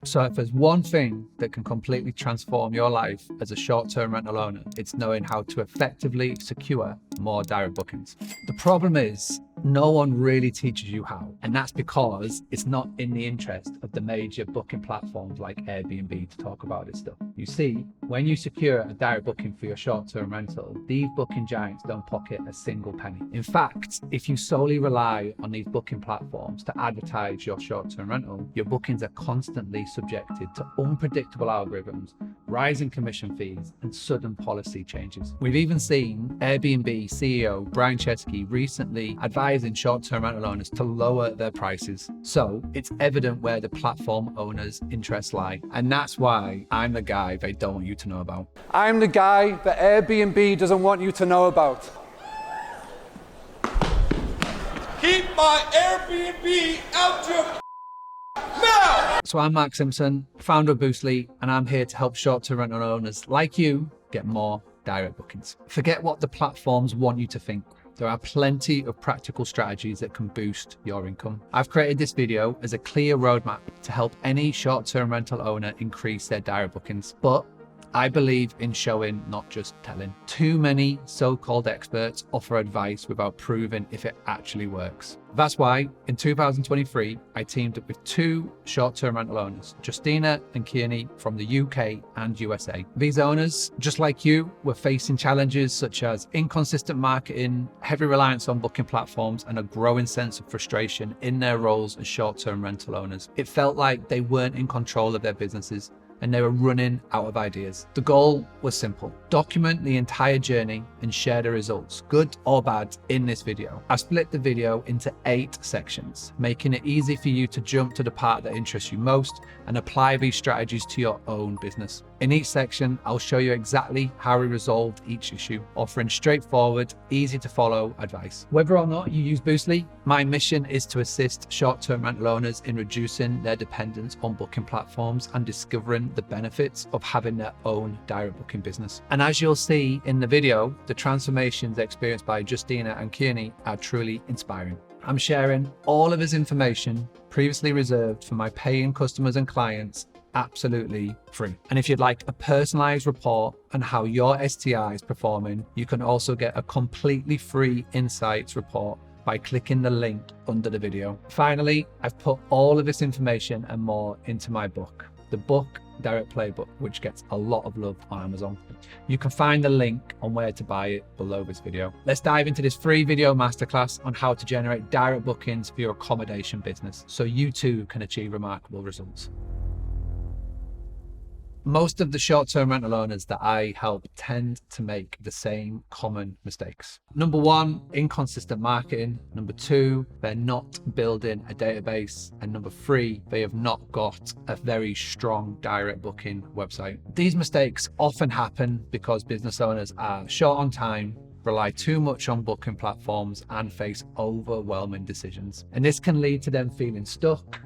So if there's one thing that can completely transform your life as a short-term rental owner, it's knowing how to effectively secure more direct bookings. The problem is no one really teaches you how, and that's because it's not in the interest of the major booking platforms like Airbnb to talk about this stuff. You see, when you secure a direct booking for your short-term rental, these booking giants don't pocket a single penny. In fact, if you solely rely on these booking platforms to advertise your short-term rental, your bookings are constantly subjected to unpredictable algorithms, rising commission fees, and sudden policy changes. We've even seen Airbnb CEO Brian Chesky recently advising short-term rental owners to lower their prices. So it's evident where the platform owners' interests lie. And that's why I'm the guy they don't want you to know about. I'm the guy that Airbnb doesn't want you to know about. Keep my Airbnb out your mouth! So I'm Mark Simpson, founder of Boostly, and I'm here to help short-term rental owners like you get more direct bookings. Forget what the platforms want you to think. There are plenty of practical strategies that can boost your income. I've created this video as a clear roadmap to help any short-term rental owner increase their direct bookings. But I believe in showing, not just telling. Too many so-called experts offer advice without proving if it actually works. That's why in 2023, I teamed up with two short-term rental owners, Justina and Kiera from the UK and USA. These owners, just like you, were facing challenges such as inconsistent marketing, heavy reliance on booking platforms, and a growing sense of frustration in their roles as short-term rental owners. It felt like they weren't in control of their businesses and they were running out of ideas. The goal was simple: document the entire journey and share the results, good or bad, in this video. I split the video into 8 sections, making it easy for you to jump to the part that interests you most and apply these strategies to your own business. In each section, I'll show you exactly how we resolved each issue, offering straightforward, easy to follow advice. Whether or not you use Boostly, my mission is to assist short-term rental owners in reducing their dependence on booking platforms and discovering the benefits of having their own direct booking business. And as you'll see in the video, the transformations experienced by Justina and Kiera are truly inspiring. I'm sharing all of this information previously reserved for my paying customers and clients absolutely free. And if you'd like a personalized report on how your STI is performing, you can also get a completely free insights report by clicking the link under the video. Finally, I've put all of this information and more into my book, the Book Direct Playbook, which gets a lot of love on Amazon. You can find the link on where to buy it below this video. Let's dive into this free video masterclass on how to generate direct bookings for your accommodation business so you too can achieve remarkable results. Most of the short-term rental owners that I help tend to make the same common mistakes. Number 1, inconsistent marketing. Number 2, they're not building a database. And number 3, they have not got a very strong direct booking website. These mistakes often happen because business owners are short on time, rely too much on booking platforms, and face overwhelming decisions. And this can lead to them feeling stuck,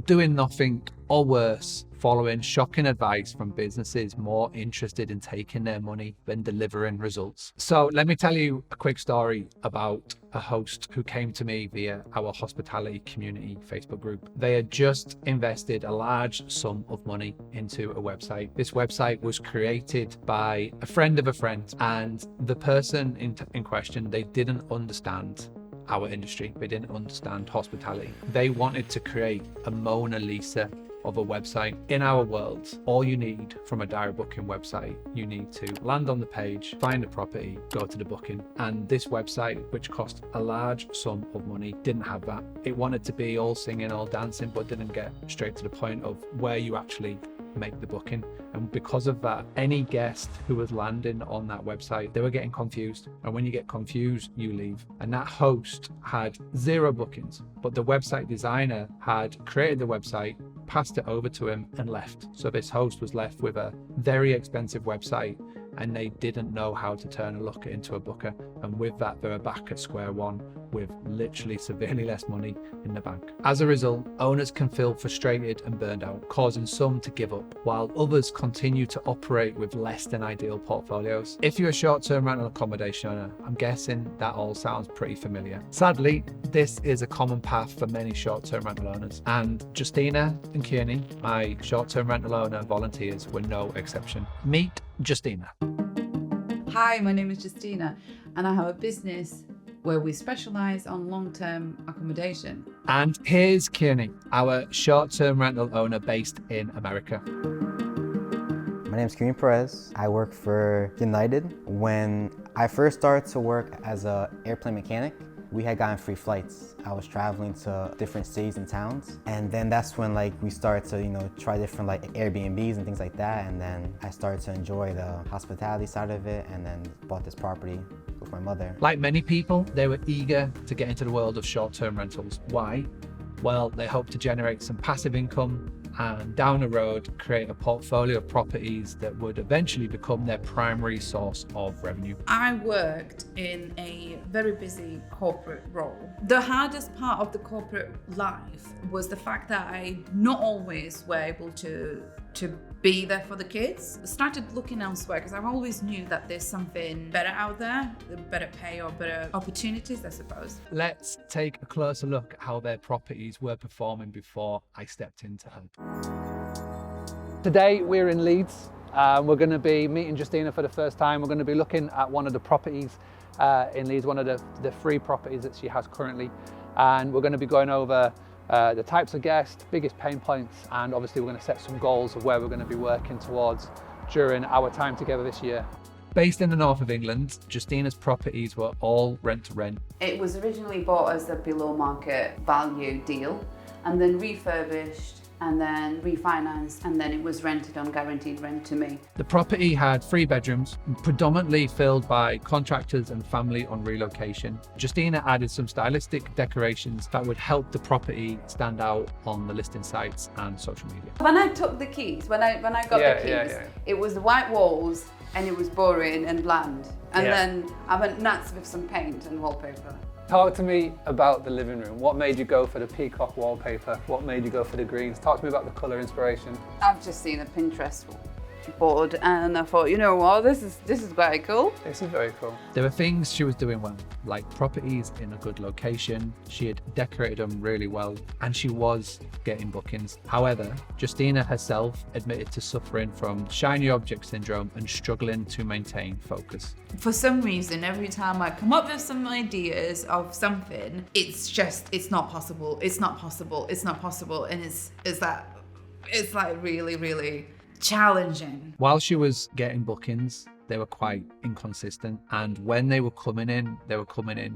doing nothing, or worse, following shocking advice from businesses more interested in taking their money than delivering results. So let me tell you a quick story about a host who came to me via our hospitality community Facebook group. They had just invested a large sum of money into a website. This website was created by a friend of a friend, and the person in question, they didn't understand our industry. They didn't understand hospitality. They wanted to create a Mona Lisa of a website. In our world, all you need from a direct booking website, you need to land on the page, find a property, go to the booking. And this website, which cost a large sum of money, didn't have that. It wanted to be all singing, all dancing, but didn't get straight to the point of where you actually make the booking. And because of that, any guest who was landing on that website, they were getting confused. And when you get confused, you leave. And that host had 0 bookings, but the website designer had created the website, passed it over to him, and left. So this host was left with a very expensive website, and they didn't know how to turn a looker into a booker. And with that, they were back at square one, with literally severely less money in the bank. As a result, owners can feel frustrated and burned out, causing some to give up, while others continue to operate with less than ideal portfolios. If you're a short-term rental accommodation owner, I'm guessing that all sounds pretty familiar. Sadly, this is a common path for many short-term rental owners, and Justina and Kiera, my short-term rental owner volunteers, were no exception. Meet Justina. Hi, my name is Justina, and I have a business where we specialize on long-term accommodation. And here's Kiera, our short-term rental owner based in America. My name is Kiera Perez. I work for United. When I first started to work as an airplane mechanic, we had gotten free flights. I was traveling to different cities and towns. And then that's when we started to, try different Airbnbs and things like that. And then I started to enjoy the hospitality side of it, and then bought this property with my mother. Like many people, they were eager to get into the world of short-term rentals. Why? Well, they hope to generate some passive income and down the road create a portfolio of properties that would eventually become their primary source of revenue. I worked in a very busy corporate role. The hardest part of the corporate life was the fact that I not always were able to be there for the kids. I started looking elsewhere because I always knew that there's something better out there, better pay or better opportunities, I suppose. Let's take a closer look at how their properties were performing before I stepped in to help. Today we're in Leeds. We're going to be meeting Justina for the first time. We're going to be looking at one of the properties in Leeds, one of the 3 properties that she has currently. And we're going to be going over the types of guests, biggest pain points, and obviously we're going to set some goals of where we're going to be working towards during our time together this year. Based in the north of England, Justina's properties were all rent to rent. It was originally bought as a below market value deal, and then refurbished, and then refinanced, and then it was rented on guaranteed rent to me. The property had 3 bedrooms, predominantly filled by contractors and family on relocation. Justina added some stylistic decorations that would help the property stand out on the listing sites and social media. When I took the keys, when I got the keys, it was the white walls and it was boring and bland. And then I went nuts with some paint and wallpaper. Talk to me about the living room. What made you go for the peacock wallpaper? What made you go for the greens? Talk to me about the colour inspiration. I've just seen a Pinterest board and I thought, you know what, this is quite cool. This is very cool. There were things she was doing well, like properties in a good location. She had decorated them really well, and she was getting bookings. However, Justina herself admitted to suffering from shiny object syndrome and struggling to maintain focus. For some reason, every time I come up with some ideas of something, it's not possible. It's not possible. It's not possible. And it's like really, really challenging. While she was getting bookings, they were quite inconsistent, and when they were coming in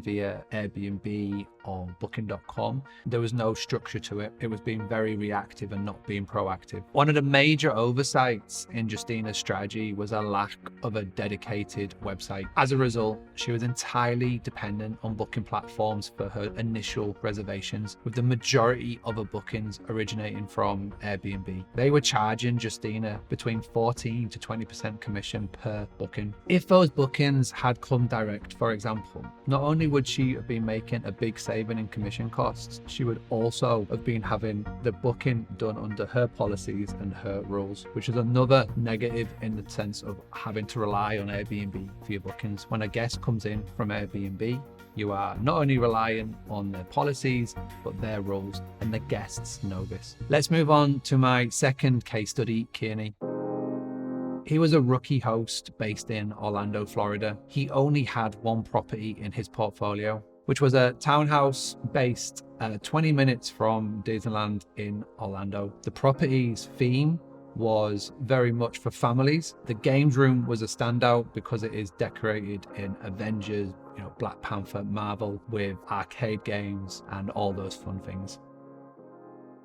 via Airbnb or booking.com. There was no structure to it. It was being very reactive and not being proactive. One of the major oversights in Justina's strategy was a lack of a dedicated website. As a result, she was entirely dependent on booking platforms for her initial reservations, with the majority of her bookings originating from Airbnb. They were charging Justina between 14 to 20% commission per booking. If those bookings had come direct, for example, not only would she have been making a big saving in commission costs, she would also have been having the booking done under her policies and her rules, which is another negative in the sense of having to rely on Airbnb for your bookings. When a guest comes in from Airbnb, you are not only relying on their policies, but their rules, and the guests know this. Let's move on to my second case study, Kiera. He was a rookie host based in Orlando, Florida. He only had one property in his portfolio, which was a townhouse based 20 minutes from Disneyland in Orlando. The property's theme was very much for families. The games room was a standout because it is decorated in Avengers, Black Panther, Marvel, with arcade games and all those fun things.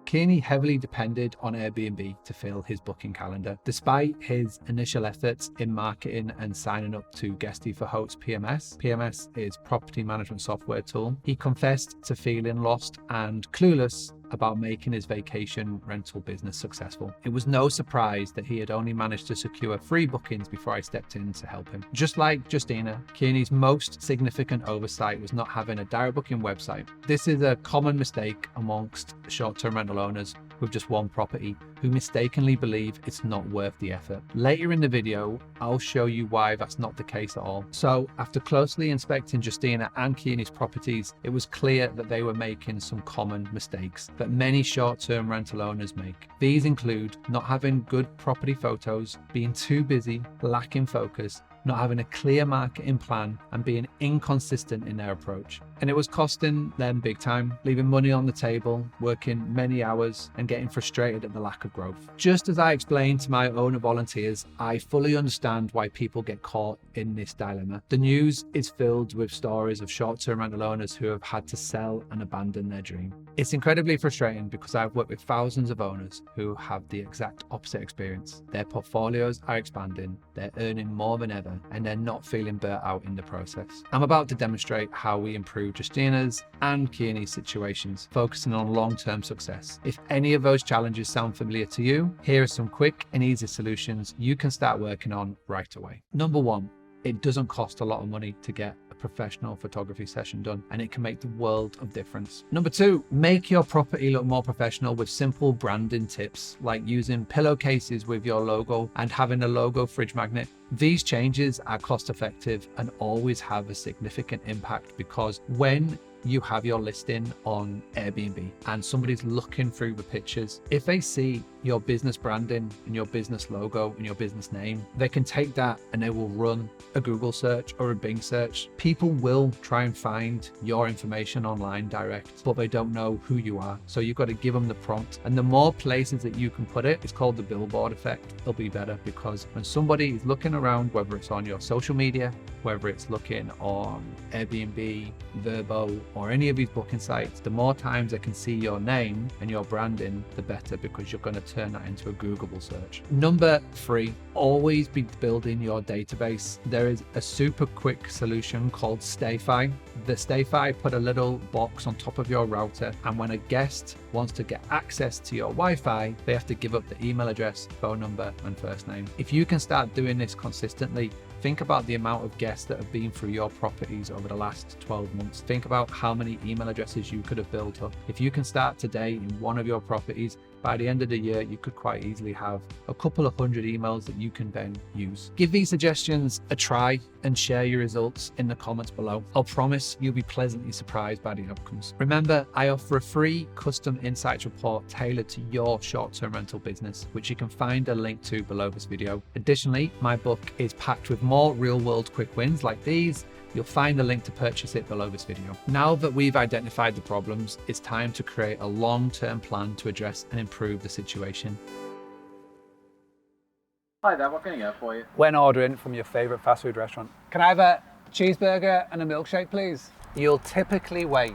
Kiera heavily depended on Airbnb to fill his booking calendar. Despite his initial efforts in marketing and signing up to Guesty for Hosts PMS is property management software tool, he confessed to feeling lost and clueless about making his vacation rental business successful. It was no surprise that he had only managed to secure 3 bookings before I stepped in to help him. Just like Justina, Kiernie's most significant oversight was not having a direct booking website. This is a common mistake amongst short-term rental owners with just one property who mistakenly believe it's not worth the effort. Later in the video, I'll show you why that's not the case at all. So after closely inspecting Justina and Kiernie's properties, it was clear that they were making some common mistakes that many short-term rental owners make. These include not having good property photos, being too busy, lacking focus, not having a clear marketing plan, and being inconsistent in their approach. And it was costing them big time, leaving money on the table, working many hours, and getting frustrated at the lack of growth. Just as I explained to my owner volunteers, I fully understand why people get caught in this dilemma. The news is filled with stories of short-term rental owners who have had to sell and abandon their dream. It's incredibly frustrating because I've worked with thousands of owners who have the exact opposite experience. Their portfolios are expanding, they're earning more than ever, and they're not feeling burnt out in the process. I'm about to demonstrate how we improve Justina's and Kiernie's situations, focusing on long-term success. If any of those challenges sound familiar to you, here are some quick and easy solutions you can start working on right away. Number 1, it doesn't cost a lot of money to get a professional photography session done, and it can make the world of difference. Number 2, make your property look more professional with simple branding tips like using pillowcases with your logo and having a logo fridge magnet. These changes are cost effective and always have a significant impact, because when you have your listing on Airbnb and somebody's looking through the pictures, if they see your business branding and your business logo and your business name, they can take that and they will run a Google search or a Bing search. People will try and find your information online direct, but they don't know who you are. So you've got to give them the prompt. And the more places that you can put it, it's called the billboard effect, it'll be better, because when somebody is looking around, whether it's on your social media, whether it's looking on Airbnb, Verbo, or any of these booking sites, the more times they can see your name and your branding, the better, because you're going to turn that into a Googleable search. Number 3, always be building your database. There is a super quick solution called StayFi. The StayFi put a little box on top of your router, and when a guest wants to get access to your Wi-Fi, they have to give up the email address, phone number, and first name. If you can start doing this consistently, think about the amount of guests that have been through your properties over the last 12 months. Think about how many email addresses you could have built up. If you can start today in one of your properties, by the end of the year, you could quite easily have a couple of hundred emails that you can then use. Give these suggestions a try and share your results in the comments below. I'll promise you'll be pleasantly surprised by the outcomes. Remember, I offer a free custom insights report tailored to your short-term rental business, which you can find a link to below this video. Additionally, my book is packed with more real-world quick wins like these. You'll find a link to purchase it below this video. Now that we've identified the problems, it's time to create a long-term plan to address and improve the situation. Hi there, what can I get for you? When ordering from your favorite fast food restaurant, can I have a cheeseburger and a milkshake, please? You'll typically wait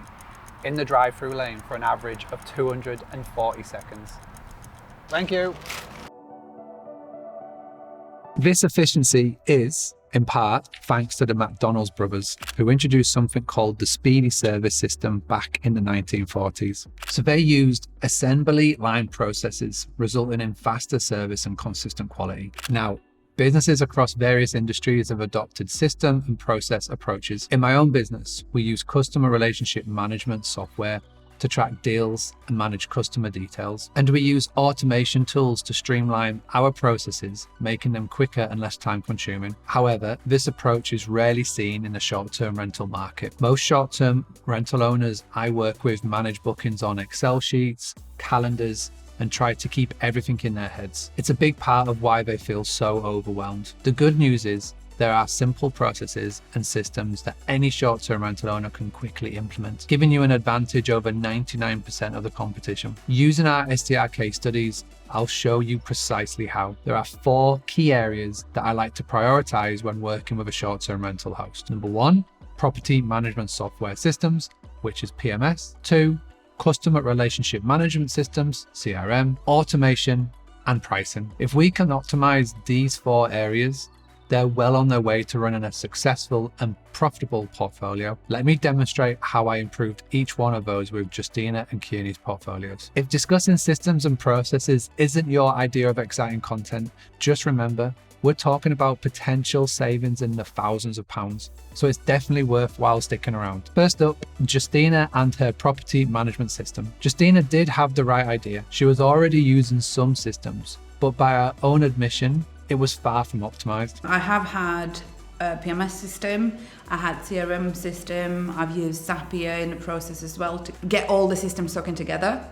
in the drive-through lane for an average of 240 seconds. Thank you. This efficiency is, in part, thanks to the McDonald's brothers, who introduced something called the Speedy Service System back in the 1940s. So they used assembly line processes, resulting in faster service and consistent quality. Now, businesses across various industries have adopted system and process approaches. In my own business, we use customer relationship management software to track deals and manage customer details. And we use automation tools to streamline our processes, making them quicker and less time consuming. However, this approach is rarely seen in the short-term rental market. Most short-term rental owners I work with manage bookings on Excel sheets, calendars, and try to keep everything in their heads. It's a big part of why they feel so overwhelmed. The good news is, there are simple processes and systems that any short-term rental owner can quickly implement, giving you an advantage over 99% of the competition. Using our STR case studies, I'll show you precisely how. There are 4 key areas that I like to prioritize when working with a short-term rental host. Number 1, property management software systems, which is PMS. 2, customer relationship management systems, CRM, automation, and pricing. If we can optimize these 4 areas, they're well on their way to running a successful and profitable portfolio. Let me demonstrate how I improved each one of those with Justina and Kieran's portfolios. If discussing systems and processes isn't your idea of exciting content, just remember, we're talking about potential savings in the thousands of pounds, so it's definitely worthwhile sticking around. First up, Justina and her property management system. Justina did have the right idea. She was already using some systems, but by her own admission, it was far from optimized. I have had a PMS system, I had CRM system, I've used Zapier in the process as well to get all the systems talking together.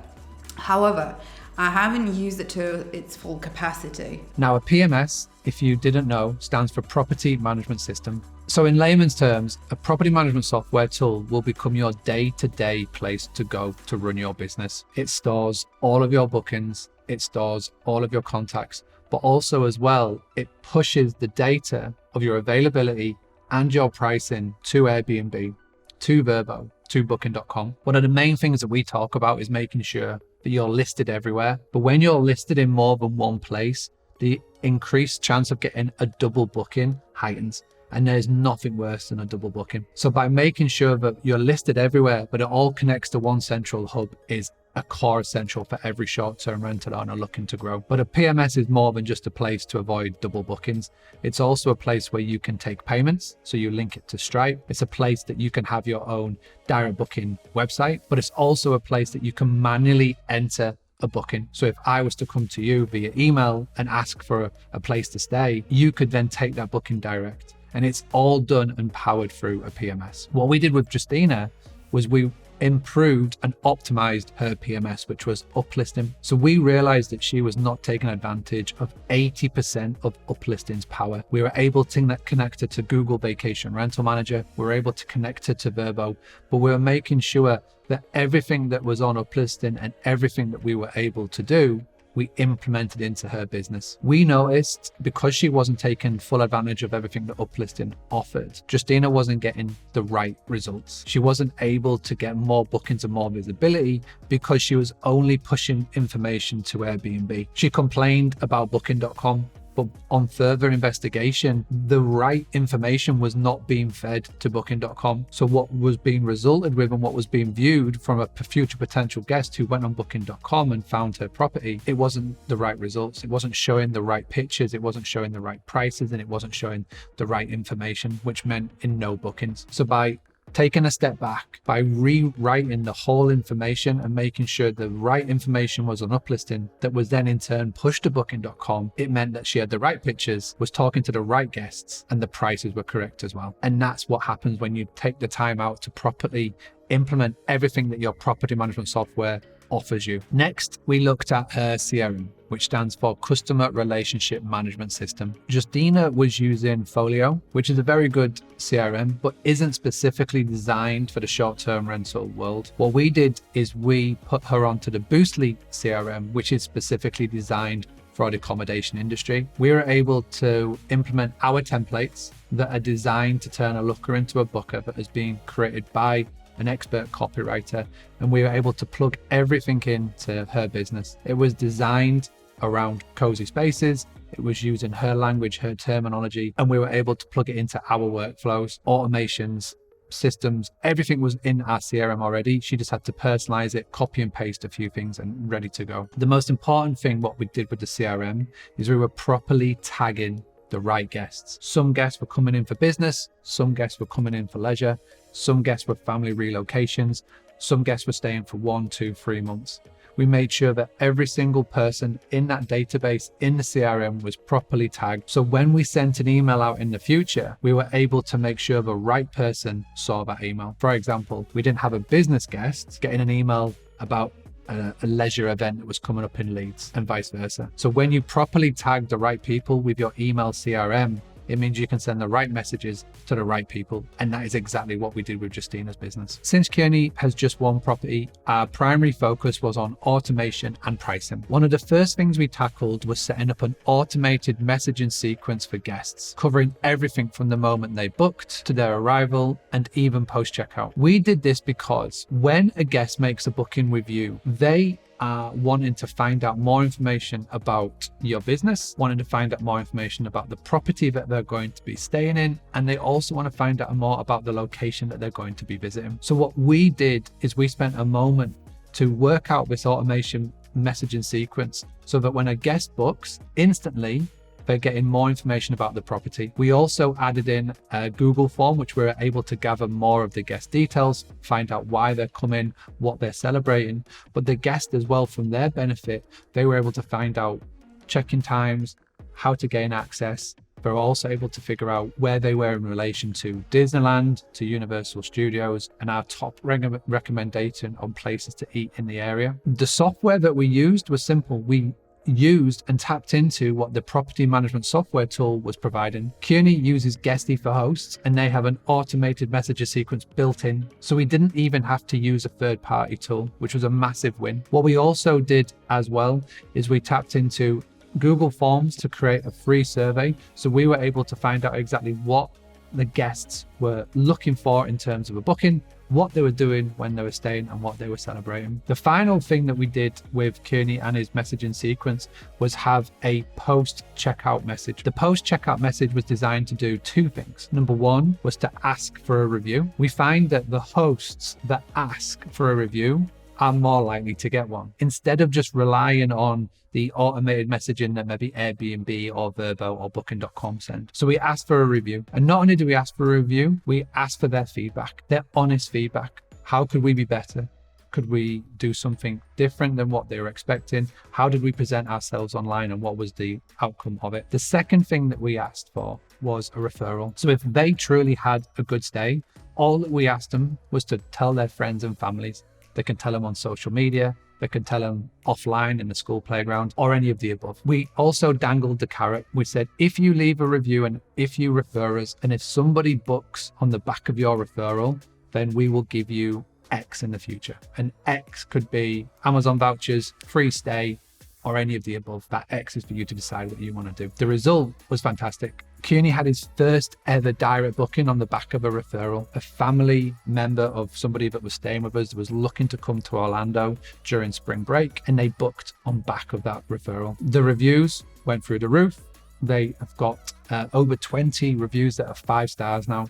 However, I haven't used it to its full capacity. Now, a PMS, if you didn't know, stands for Property Management System. So in layman's terms, a property management software tool will become your day-to-day place to go to run your business. It stores all of your bookings, it stores all of your contacts, but also as well, it pushes the data of your availability and your pricing to Airbnb, to Vrbo, to Booking.com. One of the main things that we talk about is making sure that you're listed everywhere. But when you're listed in more than one place, the increased chance of getting a double booking heightens. And there's nothing worse than a double booking. So by making sure that you're listed everywhere, but it all connects to one central hub is a core essential for every short-term rental owner looking to grow. But a PMS is more than just a place to avoid double bookings. It's also a place where you can take payments. So you link it to Stripe. It's a place that you can have your own direct booking website, but it's also a place that you can manually enter a booking. So if I was to come to you via email and ask for a place to stay, you could then take that booking direct. And it's all done and powered through a PMS. What we did with Justina was we improved and optimized her PMS, which was uplisting. So we realized that she was not taking advantage of 80% of uplisting's power. We were able to connect her to Google Vacation Rental Manager. We were able to connect her to Vrbo, but we were making sure that everything that was on uplisting and everything that we were able to do, we implemented into her business. We noticed because she wasn't taking full advantage of everything that uplisting offered, Justina wasn't getting the right results. She wasn't able to get more bookings and more visibility because she was only pushing information to Airbnb. She complained about Booking.com, but on further investigation, the right information was not being fed to Booking.com. So what was being resulted with and what was being viewed from a future potential guest who went on Booking.com and found her property, it wasn't the right results. It wasn't showing the right pictures. It wasn't showing the right prices, and it wasn't showing the right information, which meant in no bookings. So by taking a step back, by rewriting the whole information and making sure the right information was on uplisting that was then in turn pushed to Booking.com, it meant that she had the right pictures, was talking to the right guests, and the prices were correct as well. And that's what happens when you take the time out to properly implement everything that your property management software offers you. Next, we looked at her CRM, which stands for Customer Relationship Management System. Justina was using Folio, which is a very good CRM, but isn't specifically designed for the short-term rental world. What we did is we put her onto the Boostly CRM, which is specifically designed for the accommodation industry. We were able to implement our templates that are designed to turn a looker into a booker that is being created by an expert copywriter, and we were able to plug everything into her business. It was designed around cozy spaces. It was using her language, her terminology, and we were able to plug it into our workflows, automations, systems. Everything was in our CRM already. She just had to personalize it, copy and paste a few things, and ready to go. The most important thing, what we did with the CRM, is we were properly tagging the right guests. Some guests were coming in for business, some guests were coming in for leisure, some guests were family relocations, some guests were staying for 1, 2, 3 months. We made sure that every single person in that database in the CRM was properly tagged. So when we sent an email out in the future, we were able to make sure the right person saw that email. For example, we didn't have a business guest getting an email about a leisure event that was coming up in Leeds, and vice versa. So when you properly tag the right people with your email CRM, it means you can send the right messages to the right people. And that is exactly what we did with Justina's business. Since Kiera has just one property, our primary focus was on automation and pricing. One of the first things we tackled was setting up an automated messaging sequence for guests, covering everything from the moment they booked to their arrival and even post-checkout. We did this because when a guest makes a booking with you, they are wanting to find out more information about your business, wanting to find out more information about the property that they're going to be staying in, and they also want to find out more about the location that they're going to be visiting. So what we did is we spent a moment to work out this automation messaging sequence so that when a guest books, instantly they're getting more information about the property. We also added in a Google form, which we were able to gather more of the guest details, find out why they're coming, what they're celebrating. But the guest as well, from their benefit, they were able to find out check-in times, how to gain access. They're also able to figure out where they were in relation to Disneyland, to Universal Studios, and our top recommendation on places to eat in the area. The software that we used was simple. We used and tapped into what the property management software tool was providing. Kearney uses Guesty for hosts, and they have an automated messenger sequence built in. So we didn't even have to use a third-party tool, which was a massive win. What we also did as well is we tapped into Google Forms to create a free survey. So we were able to find out exactly what the guests were looking for in terms of a booking, what they were doing when they were staying, and what they were celebrating. The final thing that we did with Kearney and his messaging sequence was have a post-checkout message. The post-checkout message was designed to do two things. Number one was to ask for a review. We find that the hosts that ask for a review are more likely to get one, instead of just relying on the automated messaging that maybe Airbnb or Vrbo or Booking.com send. So we asked for a review. And not only do we ask for a review, we asked for their feedback, their honest feedback. How could we be better? Could we do something different than what they were expecting? How did we present ourselves online, and what was the outcome of it? The second thing that we asked for was a referral. So if they truly had a good stay, all that we asked them was to tell their friends and families. They can tell them on social media, they can tell them offline in the school playground, or any of the above. We also dangled the carrot. We said, if you leave a review and if you refer us, and if somebody books on the back of your referral, then we will give you X in the future. And X could be Amazon vouchers, free stay, or any of the above. That X is for you to decide what you want to do. The result was fantastic. Kearney had his first ever direct booking on the back of a referral. A family member of somebody that was staying with us was looking to come to Orlando during spring break, and they booked on back of that referral. The reviews went through the roof. They have got over 20 reviews that are 5 stars now.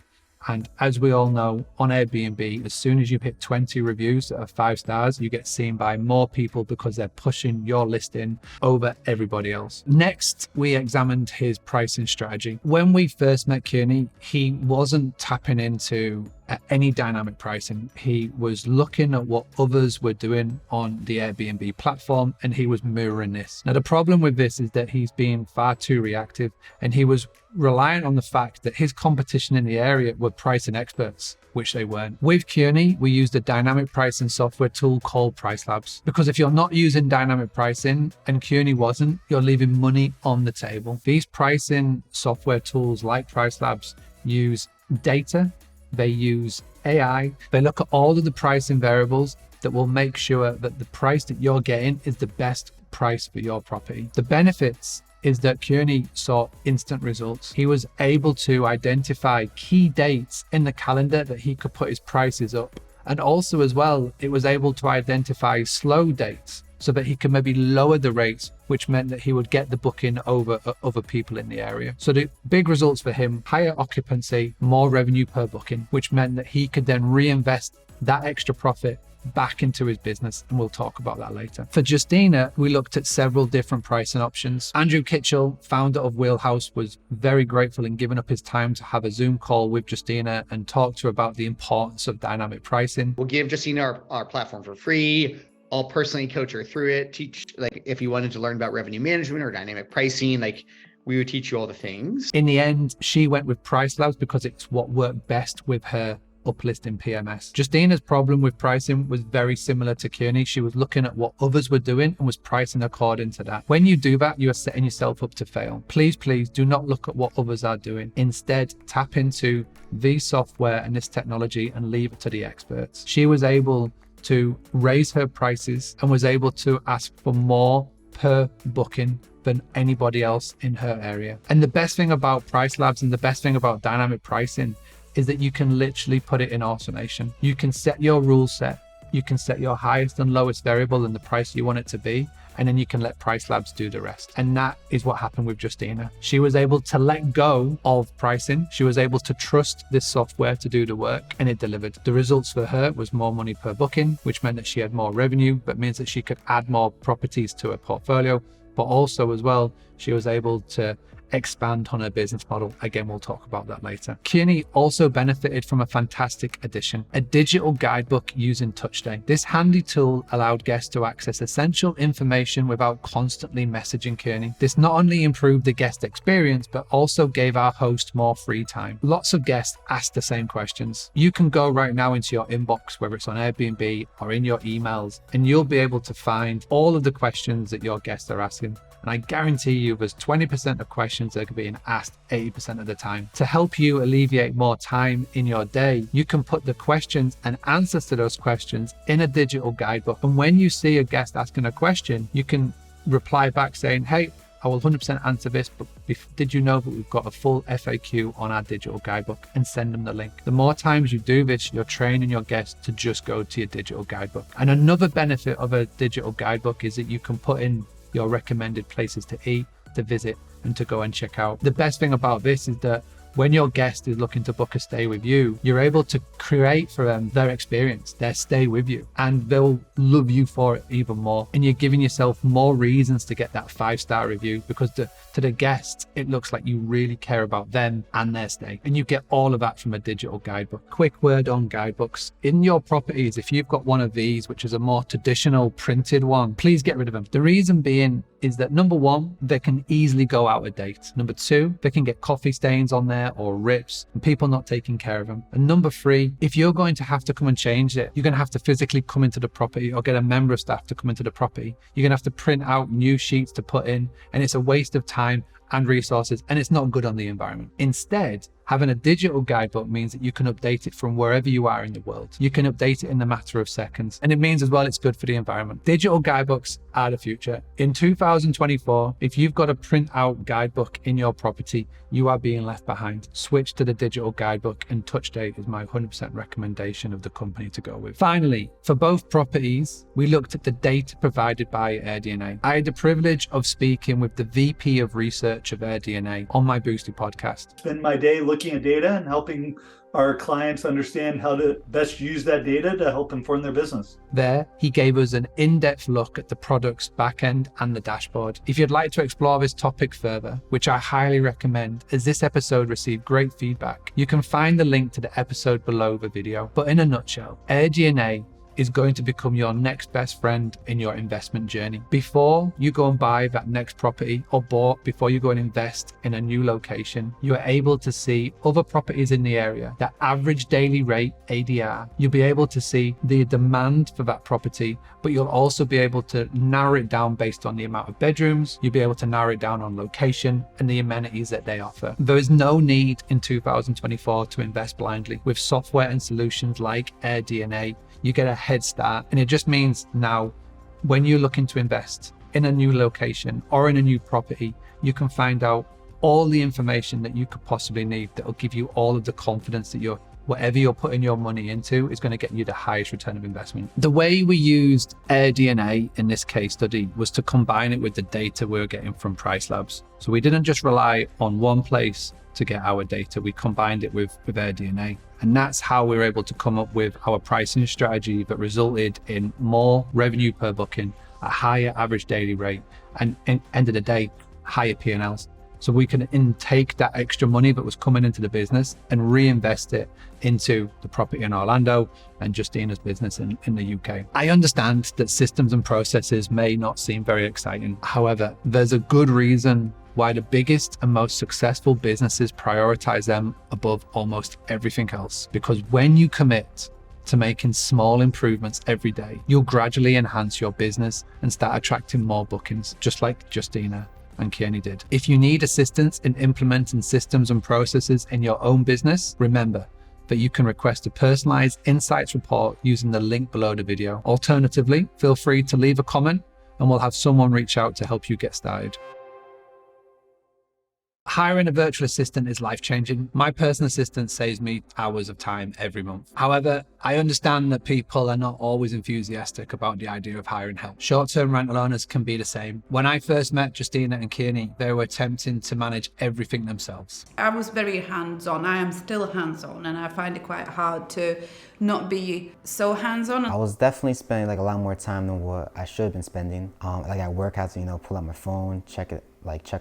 And as we all know, on Airbnb, as soon as you hit 20 reviews that are 5 stars, you get seen by more people because they're pushing your listing over everybody else. Next, we examined his pricing strategy. When we first met Kearney, he wasn't tapping into any dynamic pricing. He was looking at what others were doing on the Airbnb platform, and he was mirroring this. Now, the problem with this is that he's being far too reactive, and he was relying on the fact that his competition in the area were pricing experts, which they weren't. With Kearney, we used a dynamic pricing software tool called Price Labs, because if you're not using dynamic pricing, and Kearney wasn't, you're leaving money on the table. These pricing software tools like Price Labs use data, they use AI, they look at all of the pricing variables that will make sure that the price that you're getting is the best price for your property. The benefits is that Kearney saw instant results. He was able to identify key dates in the calendar that he could put his prices up. And also as well, it was able to identify slow dates so that he could maybe lower the rates, which meant that he would get the booking over other people in the area. So the big results for him: higher occupancy, more revenue per booking, which meant that he could then reinvest that extra profit back into his business, and we'll talk about that later. For Justina, we looked at several different pricing options. Andrew Kitchell, founder of Wheelhouse, was very grateful in giving up his time to have a Zoom call with Justina and talk to her about the importance of dynamic pricing. We'll give Justina our platform for free. I'll personally coach her through it, teach, like, if you wanted to learn about revenue management or dynamic pricing, like, we would teach you all the things. In the end, she went with Price Labs because it's what worked best with her uplisting PMS. Justina's problem with pricing was very similar to Kearney. She was looking at what others were doing and was pricing according to that. When you do that, you are setting yourself up to fail. Please do not look at what others are doing. Instead, tap into the software and this technology and leave it to the experts. She was able to raise her prices and was able to ask for more per booking than anybody else in her area. And the best thing about Price Labs and the best thing about dynamic pricing is that you can literally put it in automation. You can set your rule set. You can set your highest and lowest variable and the price you want it to be, and then you can let Price Labs do the rest. And that is what happened with Justina. She was able to let go of pricing. She was able to trust this software to do the work, and it delivered. The results for her was more money per booking, which meant that she had more revenue, but means that she could add more properties to her portfolio. But also as well, she was able to expand on her business model. Again, we'll talk about that later. Kiera also benefited from a fantastic addition, a digital guidebook using TouchStay. This handy tool allowed guests to access essential information without constantly messaging Kiera. This not only improved the guest experience, but also gave our host more free time. Lots of guests ask the same questions. You can go right now into your inbox, whether it's on Airbnb or in your emails, and you'll be able to find all of the questions that your guests are asking. And I guarantee you there's 20% of questions that are being asked 80% of the time. To help you alleviate more time in your day, you can put the questions and answers to those questions in a digital guidebook. And when you see a guest asking a question, you can reply back saying, hey, I will 100% answer this, but did you know that we've got a full FAQ on our digital guidebook, and send them the link. The more times you do this, you're training your guests to just go to your digital guidebook. And another benefit of a digital guidebook is that you can put in your recommended places to eat, to visit, and to go and check out. The best thing about this is that when your guest is looking to book a stay with you, you're able to create for them their experience, their stay with you, and they'll love you for it even more. And you're giving yourself more reasons to get that 5-star review, because to the guest, it looks like you really care about them and their stay. And you get all of that from a digital guidebook. Quick word on guidebooks. In your properties, if you've got one of these, which is a more traditional printed one, please get rid of them. The reason being is that number one, they can easily go out of date. Number two, they can get coffee stains on there or rips and people not taking care of them. And number three, if you're going to have to come and change it, you're going to have to physically come into the property or get a member of staff to come into the property. You're going to have to print out new sheets to put in, and it's a waste of time and resources, and it's not good on the environment. Instead, having a digital guidebook means that you can update it from wherever you are in the world. You can update it in a matter of seconds. And it means as well, it's good for the environment. Digital guidebooks are the future. In 2024, if you've got a print out guidebook in your property, you are being left behind. Switch to the digital guidebook, and TouchStay is my 100% recommendation of the company to go with. Finally, for both properties, we looked at the data provided by AirDNA. I had the privilege of speaking with the VP of Research of AirDNA on my Boostly podcast. Spend my day looking at data and helping our clients understand how to best use that data to help inform their business. There, he gave us an in-depth look at the product's backend and the dashboard. If you'd like to explore this topic further, which I highly recommend, as this episode received great feedback, you can find the link to the episode below the video. But in a nutshell, AirDNA is going to become your next best friend in your investment journey. Before you go and buy that next property, or before you go and invest in a new location, you are able to see other properties in the area, that average daily rate, ADR. You'll be able to see the demand for that property, but you'll also be able to narrow it down based on the amount of bedrooms. You'll be able to narrow it down on location and the amenities that they offer. There is no need in 2024 to invest blindly. With software and solutions like AirDNA, you get a head start, and it just means now when you're looking to invest in a new location or in a new property, you can find out all the information that you could possibly need that will give you all of the confidence that whatever you're putting your money into is going to get you the highest return of investment. The way we used AirDNA in this case study was to combine it with the data we were getting from Price Labs. So we didn't just rely on one place to get our data, we combined it with AirDNA. And that's how we were able to come up with our pricing strategy that resulted in more revenue per booking, a higher average daily rate, and end of the day, higher P&Ls. So we can take that extra money that was coming into the business and reinvest it into the property in Orlando and Justina's business in the UK. I understand that systems and processes may not seem very exciting. However, there's a good reason why the biggest and most successful businesses prioritize them above almost everything else. Because when you commit to making small improvements every day, you'll gradually enhance your business and start attracting more bookings, just like Justina and Kiera did. If you need assistance in implementing systems and processes in your own business, remember that you can request a personalized insights report using the link below the video. Alternatively, feel free to leave a comment and we'll have someone reach out to help you get started. Hiring a virtual assistant is life-changing. My personal assistant saves me hours of time every month. However, I understand that people are not always enthusiastic about the idea of hiring help. Short-term rental owners can be the same. When I first met Justina and Kiera, they were attempting to manage everything themselves. I was very hands-on. I am still hands-on, and I find it quite hard to not be so hands-on. I was definitely spending like a lot more time than what I should have been spending. Like at work, I had to, pull out my phone, check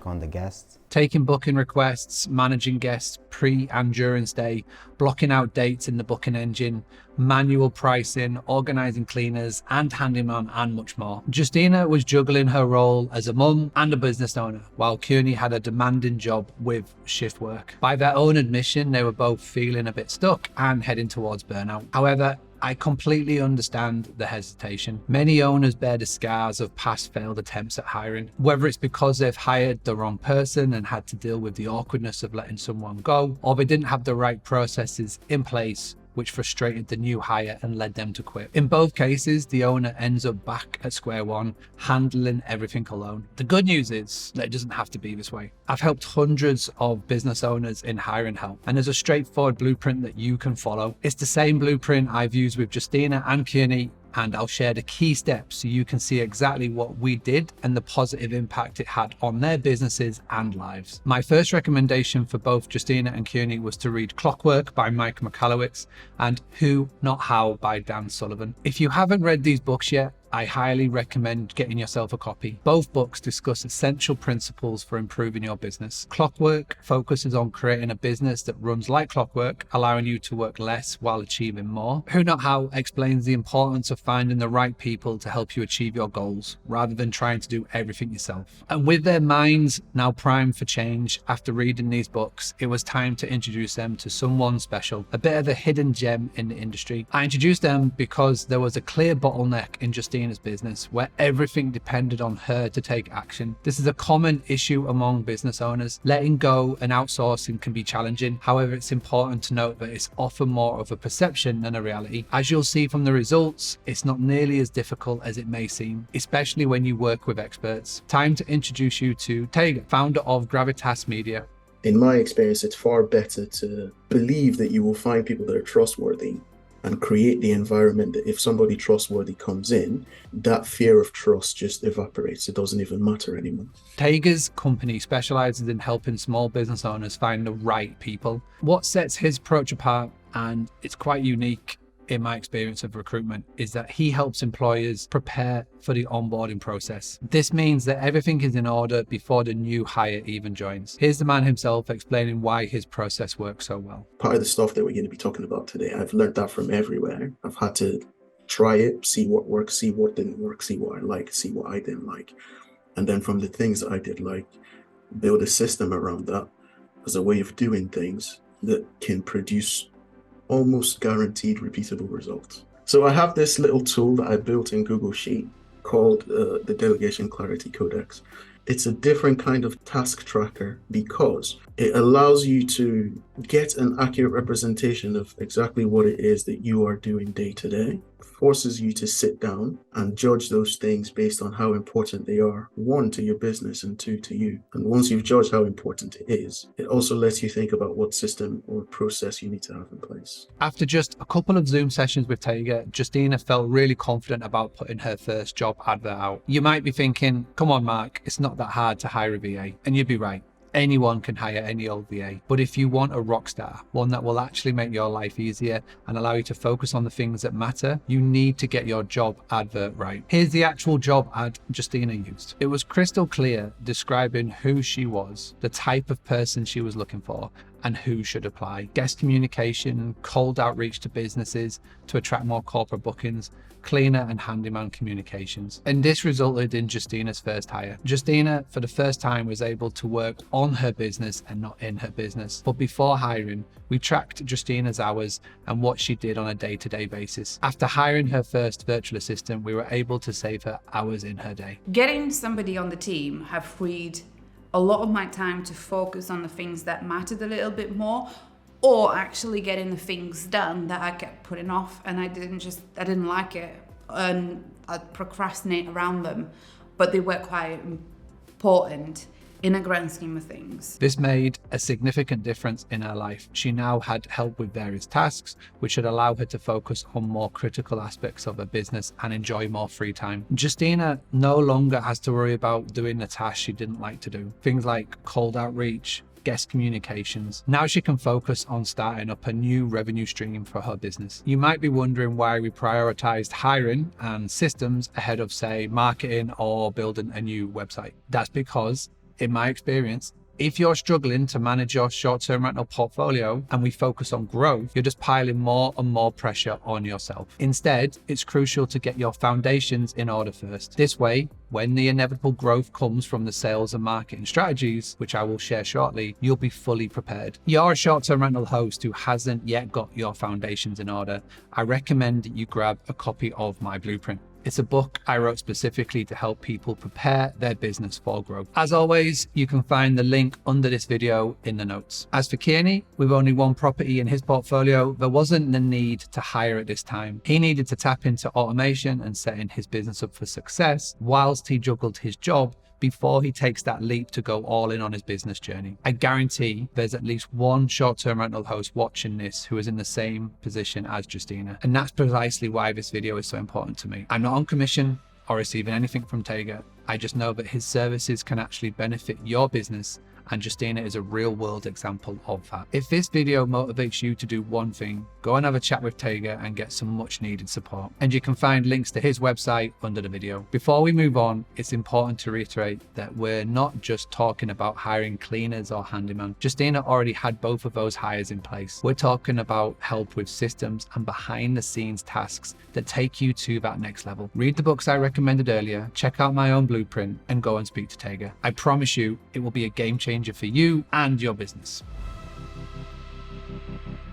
on the guests. Taking booking requests, managing guests pre and during stay, blocking out dates in the booking engine, manual pricing, organizing cleaners and handyman, and much more. Justina was juggling her role as a mum and a business owner, while Kiera had a demanding job with shift work. By their own admission, they were both feeling a bit stuck and heading towards burnout. However, I completely understand the hesitation. Many owners bear the scars of past failed attempts at hiring, whether it's because they've hired the wrong person and had to deal with the awkwardness of letting someone go, or they didn't have the right processes in place which frustrated the new hire and led them to quit. In both cases, the owner ends up back at square one, handling everything alone. The good news is that it doesn't have to be this way. I've helped hundreds of business owners in hiring help, and there's a straightforward blueprint that you can follow. It's the same blueprint I've used with Justina and Kiera, and I'll share the key steps so you can see exactly what we did and the positive impact it had on their businesses and lives. My first recommendation for both Justina and Kiera was to read Clockwork by Mike Michalowicz and Who Not How by Dan Sullivan. If you haven't read these books yet, I highly recommend getting yourself a copy. Both books discuss essential principles for improving your business. Clockwork focuses on creating a business that runs like clockwork, allowing you to work less while achieving more. Who Not How explains the importance of finding the right people to help you achieve your goals, rather than trying to do everything yourself. And with their minds now primed for change after reading these books, it was time to introduce them to someone special, a bit of a hidden gem in the industry. I introduced them because there was a clear bottleneck in Justina's business where everything depended on her to take action. This is a common issue among business owners. Letting go and outsourcing can be challenging. However, it's important to note that it's often more of a perception than a reality. As you'll see from the results, it's not nearly as difficult as it may seem, especially when you work with experts. Time to introduce you to Tega, founder of Gravitas Media. In my experience, it's far better to believe that you will find people that are trustworthy and create the environment that if somebody trustworthy comes in, that fear of trust just evaporates. It doesn't even matter anymore. Tega's company specializes in helping small business owners find the right people. What sets his approach apart, and it's quite unique in my experience of recruitment, is that he helps employers prepare for the onboarding process. This means that everything is in order before the new hire even joins. Here's the man himself explaining why his process works so well. Part of the stuff that we're going to be talking about today, I've learned that from everywhere. I've had to try it, see what works, see what didn't work, see what I liked, see what I didn't like. And then from the things that I did like, build a system around that as a way of doing things that can produce almost guaranteed repeatable results. So I have this little tool that I built in Google Sheet called the Delegation Clarity Codex. It's a different kind of task tracker because it allows you to get an accurate representation of exactly what it is that you are doing day to day, forces you to sit down and judge those things based on how important they are, one, to your business, and two, to you. And once you've judged how important it is, it also lets you think about what system or process you need to have in place. After just a couple of Zoom sessions with Tega, Justina felt really confident about putting her first job advert out. You might be thinking, come on, Mark, it's not that hard to hire a VA. And you'd be right. Anyone can hire any old VA, but if you want a rock star, one that will actually make your life easier and allow you to focus on the things that matter, you need to get your job advert right. Here's the actual job ad Justina used. It was crystal clear, describing who she was, the type of person she was looking for, and who should apply. Guest communication, cold outreach to businesses to attract more corporate bookings, cleaner and handyman communications. And this resulted in Justina's first hire. Justina, for the first time, was able to work on her business and not in her business. But before hiring, we tracked Justina's hours and what she did on a day-to-day basis. After hiring her first virtual assistant, we were able to save her hours in her day. Getting somebody on the team have freed a lot of my time to focus on the things that mattered a little bit more, or actually getting the things done that I kept putting off and I didn't like it and I'd procrastinate around them, but they were quite important. in a grand scheme of things. This made a significant difference in her life. She now had help with various tasks, which should allow her to focus on more critical aspects of her business and enjoy more free time. Justina no longer has to worry about doing the tasks she didn't like to do. Things like cold outreach, guest communications. Now she can focus on starting up a new revenue stream for her business. You might be wondering why we prioritized hiring and systems ahead of, say, marketing or building a new website. That's because, in my experience, if you're struggling to manage your short-term rental portfolio and we focus on growth, you're just piling more and more pressure on yourself. Instead, it's crucial to get your foundations in order first. This way, when the inevitable growth comes from the sales and marketing strategies, which I will share shortly, you'll be fully prepared. You're a short-term rental host who hasn't yet got your foundations in order. I recommend that you grab a copy of my blueprint. It's a book I wrote specifically to help people prepare their business for growth. As always, you can find the link under this video in the notes. As for Kiera, with only one property in his portfolio, there wasn't the need to hire at this time. He needed to tap into automation and setting his business up for success whilst he juggled his job before he takes that leap to go all in on his business journey. I guarantee there's at least one short-term rental host watching this who is in the same position as Justina. And that's precisely why this video is so important to me. I'm not on commission or receiving anything from Tega. I just know that his services can actually benefit your business, and Justina is a real world example of that. If this video motivates you to do one thing, go and have a chat with Tega and get some much needed support. And you can find links to his website under the video. Before we move on, it's important to reiterate that we're not just talking about hiring cleaners or handyman. Justina already had both of those hires in place. We're talking about help with systems and behind the scenes tasks that take you to that next level. Read the books I recommended earlier, check out my own blueprint, and go and speak to Tega. I promise you, it will be a game changer for you and your business.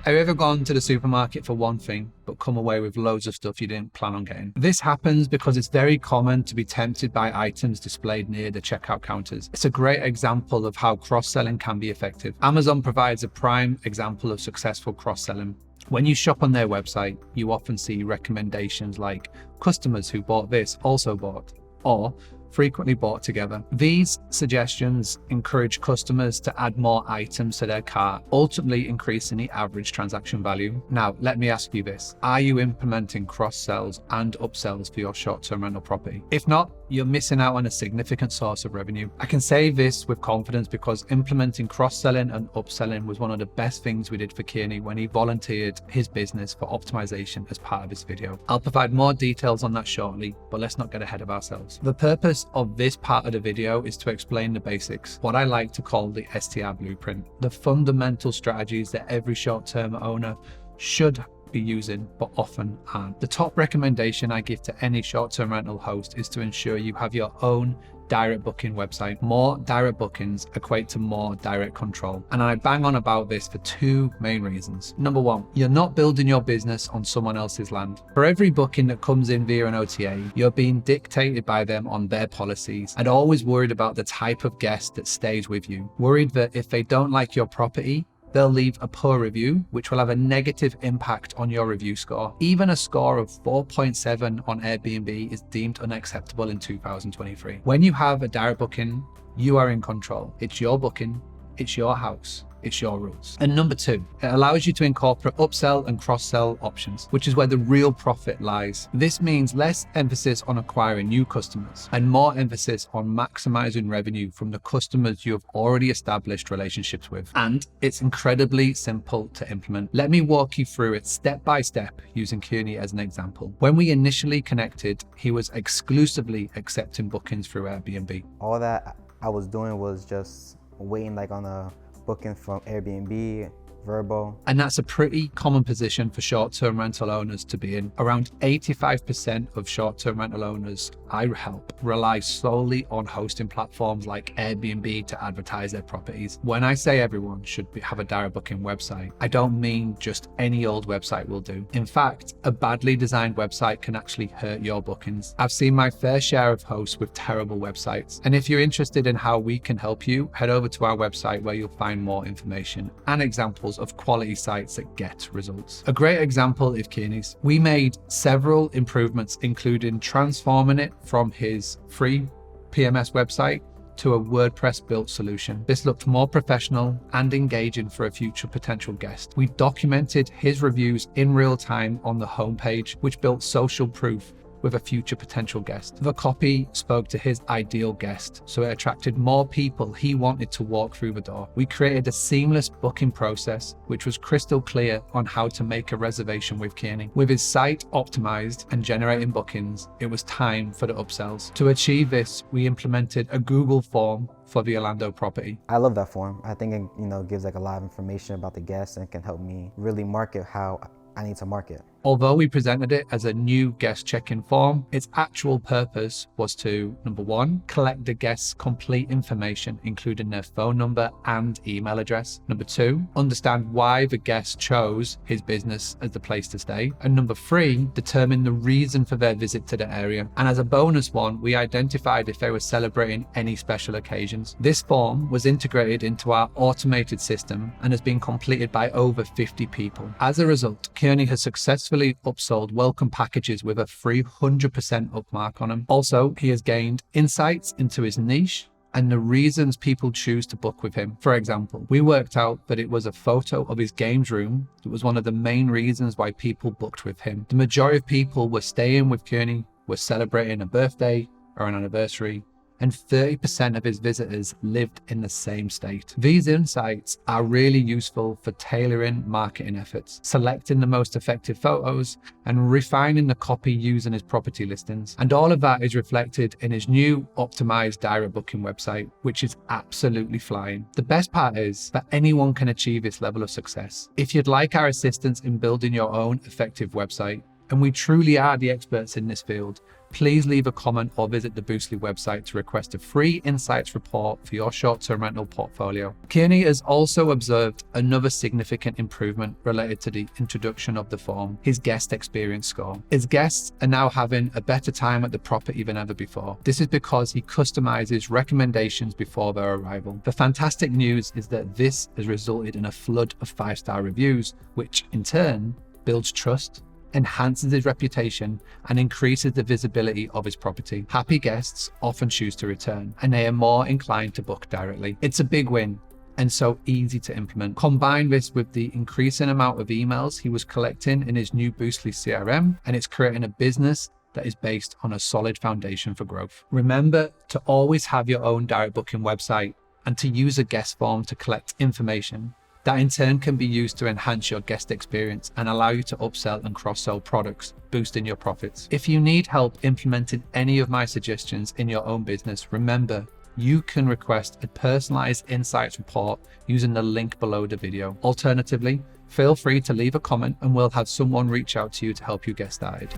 Have you ever gone to the supermarket for one thing, but come away with loads of stuff you didn't plan on getting? This happens because it's very common to be tempted by items displayed near the checkout counters. It's a great example of how cross-selling can be effective. Amazon provides a prime example of successful cross-selling. When you shop on their website, you often see recommendations like customers who bought this also bought, or frequently bought together. These suggestions encourage customers to add more items to their cart, ultimately increasing the average transaction value. Now, let me ask you this. Are you implementing cross-sells and upsells for your short-term rental property? If not, you're missing out on a significant source of revenue. I can say this with confidence because implementing cross-selling and upselling was one of the best things we did for Kiera when he volunteered his business for optimization as part of this video. I'll provide more details on that shortly, but let's not get ahead of ourselves. The purpose of this part of the video is to explain the basics, what I like to call the STR blueprint, the fundamental strategies that every short-term owner should be using but often aren't. The top recommendation I give to any short-term rental host is to ensure you have your own direct booking website. More direct bookings equate to more direct control. And I bang on about this for two main reasons. Number one, you're not building your business on someone else's land. For every booking that comes in via an OTA, you're being dictated by them on their policies and always worried about the type of guest that stays with you. Worried that if they don't like your property, they'll leave a poor review, which will have a negative impact on your review score. Even a score of 4.7 on Airbnb is deemed unacceptable in 2023. When you have a direct booking, you are in control. It's your booking, it's your house, it's your rules. And number two, it allows you to incorporate upsell and cross-sell options, which is where the real profit lies. This means less emphasis on acquiring new customers and more emphasis on maximizing revenue from the customers you have already established relationships with. And it's incredibly simple to implement. Let me walk you through it step by step using Kiera as an example. When we initially connected, he was exclusively accepting bookings through Airbnb. All that I was doing was just waiting on a booking from Airbnb, Verbo. And that's a pretty common position for short-term rental owners to be in. Around 85% of short-term rental owners I help rely solely on hosting platforms like Airbnb to advertise their properties. When I say everyone should have a direct booking website, I don't mean just any old website will do. In fact, a badly designed website can actually hurt your bookings. I've seen my fair share of hosts with terrible websites. And if you're interested in how we can help you, head over to our website where you'll find more information and examples of quality sites that get results. A great example is Kiera's. We made several improvements, including transforming it from his free PMS website to a WordPress built solution. This looked more professional and engaging for a future potential guest. We documented his reviews in real time on the homepage, which built social proof with a future potential guest. The copy spoke to his ideal guest, so it attracted more people he wanted to walk through the door. We created a seamless booking process, which was crystal clear on how to make a reservation with Kearney. With his site optimized and generating bookings, it was time for the upsells. To achieve this, we implemented a Google form for the Orlando property. I love that form. I think it gives like a lot of information about the guests and can help me really market how I need to market. Although we presented it as a new guest check-in form, its actual purpose was to, number one, collect the guest's complete information, including their phone number and email address. Number two, understand why the guest chose his business as the place to stay. And number three, determine the reason for their visit to the area. And as a bonus one, we identified if they were celebrating any special occasions. This form was integrated into our automated system and has been completed by over 50 people. As a result, Kearney has successfully upsold welcome packages with a 300% upmark on them. Also, he has gained insights into his niche and the reasons people choose to book with him. For example, we worked out that it was a photo of his games room that was one of the main reasons why people booked with him. The majority of people were staying with Kearney, were celebrating a birthday or an anniversary, and 30% of his visitors lived in the same state. These insights are really useful for tailoring marketing efforts, selecting the most effective photos, and refining the copy used in his property listings. And all of that is reflected in his new optimized direct booking website, which is absolutely flying. The best part is that anyone can achieve this level of success. If you'd like our assistance in building your own effective website, and we truly are the experts in this field, please leave a comment or visit the Boostly website to request a free insights report for your short-term rental portfolio. Kearney has also observed another significant improvement related to the introduction of the form, his guest experience score. His guests are now having a better time at the property than ever before. This is because he customizes recommendations before their arrival. The fantastic news is that this has resulted in a flood of 5-star reviews, which in turn builds trust, enhances his reputation, and increases the visibility of his property. Happy guests often choose to return, and they are more inclined to book directly. It's a big win and so easy to implement. Combine this with the increasing amount of emails he was collecting in his new Boostly CRM, and it's creating a business that is based on a solid foundation for growth. Remember to always have your own direct booking website and to use a guest form to collect information that in turn can be used to enhance your guest experience and allow you to upsell and cross-sell products, boosting your profits. If you need help implementing any of my suggestions in your own business, remember, you can request a personalized insights report using the link below the video. Alternatively, feel free to leave a comment and we'll have someone reach out to you to help you get started.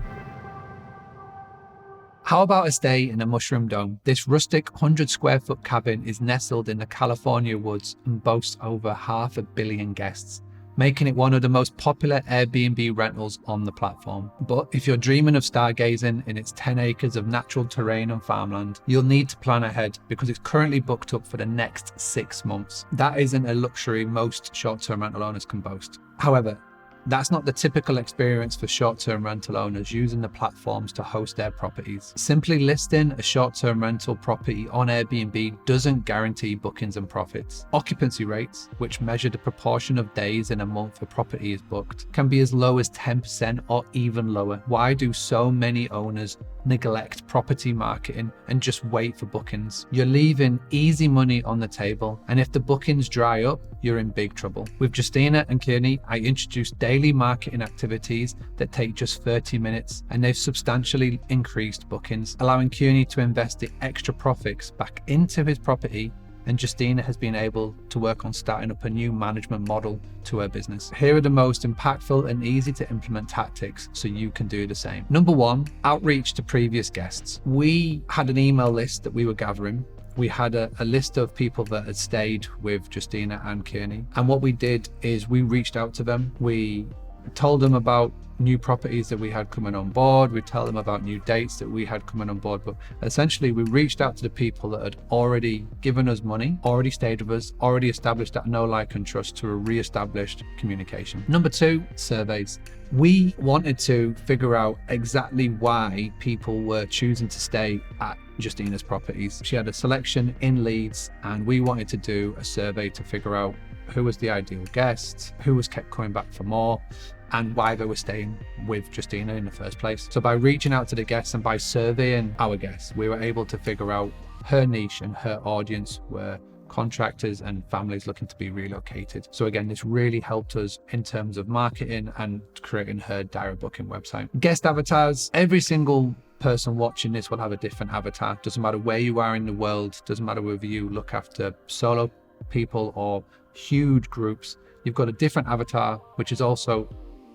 How about a stay in a mushroom dome? This rustic 100-square-foot cabin is nestled in the California woods and boasts over 500 million guests, making it one of the most popular Airbnb rentals on the platform. But if you're dreaming of stargazing in its 10 acres of natural terrain and farmland, you'll need to plan ahead because it's currently booked up for the next 6 months. That isn't a luxury most short-term rental owners can boast. However, that's not the typical experience for short-term rental owners using the platforms to host their properties. Simply listing a short-term rental property on Airbnb doesn't guarantee bookings and profits. Occupancy rates, which measure the proportion of days in a month a property is booked, can be as low as 10% or even lower. Why do so many owners neglect property marketing and just wait for bookings? You're leaving easy money on the table, and if the bookings dry up, you're in big trouble. With Justina and Kearney, I introduced daily marketing activities that take just 30 minutes, and they've substantially increased bookings, allowing Kearney to invest the extra profits back into his property, and Justina has been able to work on starting up a new management model to her business. Here are the most impactful and easy to implement tactics so you can do the same. Number one, outreach to previous guests. We had an email list that we were gathering. We had a list of people that had stayed with Justina and Kearney. And what we did is we reached out to them. We told them about new properties that we had coming on board. We tell them about new dates that we had coming on board. But essentially, we reached out to the people that had already given us money, already stayed with us, already established that know, like, and trust to a re-established communication. Number 2, surveys. We wanted to figure out exactly why people were choosing to stay at Justina's properties. She had a selection in Leeds, and we wanted to do a survey to figure out who was the ideal guest, who was kept coming back for more, and why they were staying with Justina in the first place. So by reaching out to the guests and by surveying our guests, we were able to figure out her niche, and her audience were contractors and families looking to be relocated. So again, this really helped us in terms of marketing and creating her direct booking website. Guest avatars. Every single person watching this will have a different avatar. Doesn't matter where you are in the world, doesn't matter whether you look after solo people or huge groups, you've got a different avatar, which is also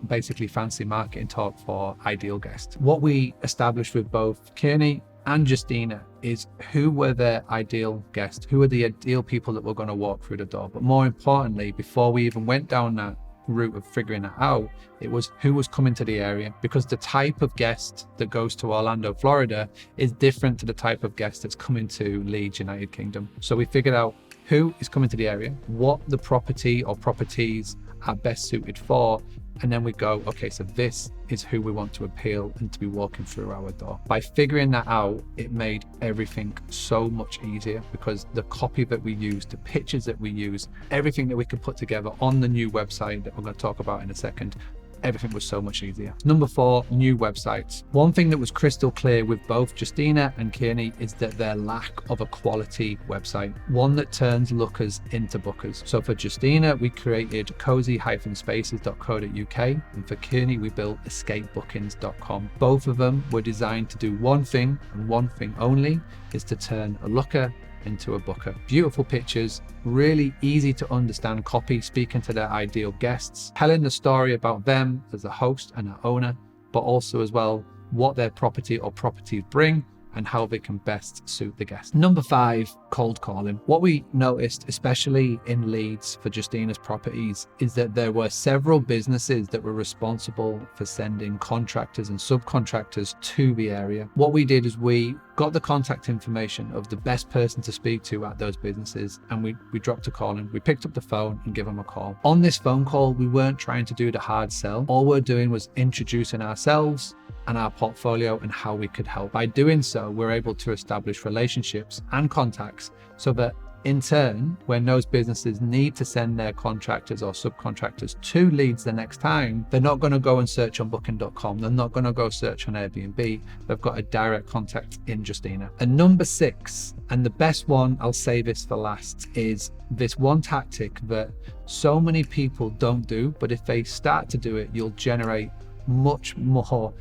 basically fancy marketing talk for ideal guests. What we established with both Kiera and Justina is who were their ideal guests, who are the ideal people that were going to walk through the door. But more importantly, before we even went down that route of figuring that out, it was who was coming to the area, because the type of guest that goes to Orlando, Florida is different to the type of guest that's coming to Leeds, United Kingdom. So we figured out who is coming to the area, what the property or properties are best suited for, and then we go, okay, so this is who we want to appeal and to be walking through our door. By figuring that out, it made everything so much easier, because the copy that we use, the pictures that we use, everything that we could put together on the new website that we're going to talk about in a second, everything was so much easier. Number 4, new websites. One thing that was crystal clear with both Justina and Kiera is that their lack of a quality website, one that turns lookers into bookers. So for Justina, we created cozy-spaces.co.uk, and for Kiera, we built escapebookings.com. Both of them were designed to do one thing, and one thing only, is to turn a looker into a booker. Beautiful pictures, really easy to understand copy, speaking to their ideal guests, telling the story about them as a host and an owner, but also as well what their property or properties bring and how they can best suit the guest. Number 5, cold calling. What we noticed, especially in Leeds for Justina's properties, is that there were several businesses that were responsible for sending contractors and subcontractors to the area. What we did is we got the contact information of the best person to speak to at those businesses, and we dropped a call in. We picked up the phone and gave them a call. On this phone call, we weren't trying to do the hard sell. All we're doing was introducing ourselves and our portfolio and how we could help. By doing so, we're able to establish relationships and contacts, so that in turn, when those businesses need to send their contractors or subcontractors to Leeds the next time, they're not going to go and search on booking.com. They're not going to go search on Airbnb. They've got a direct contact in Justina. And number 6, and the best one, I'll say this for last, is this one tactic that so many people don't do, but if they start to do it, you'll generate much more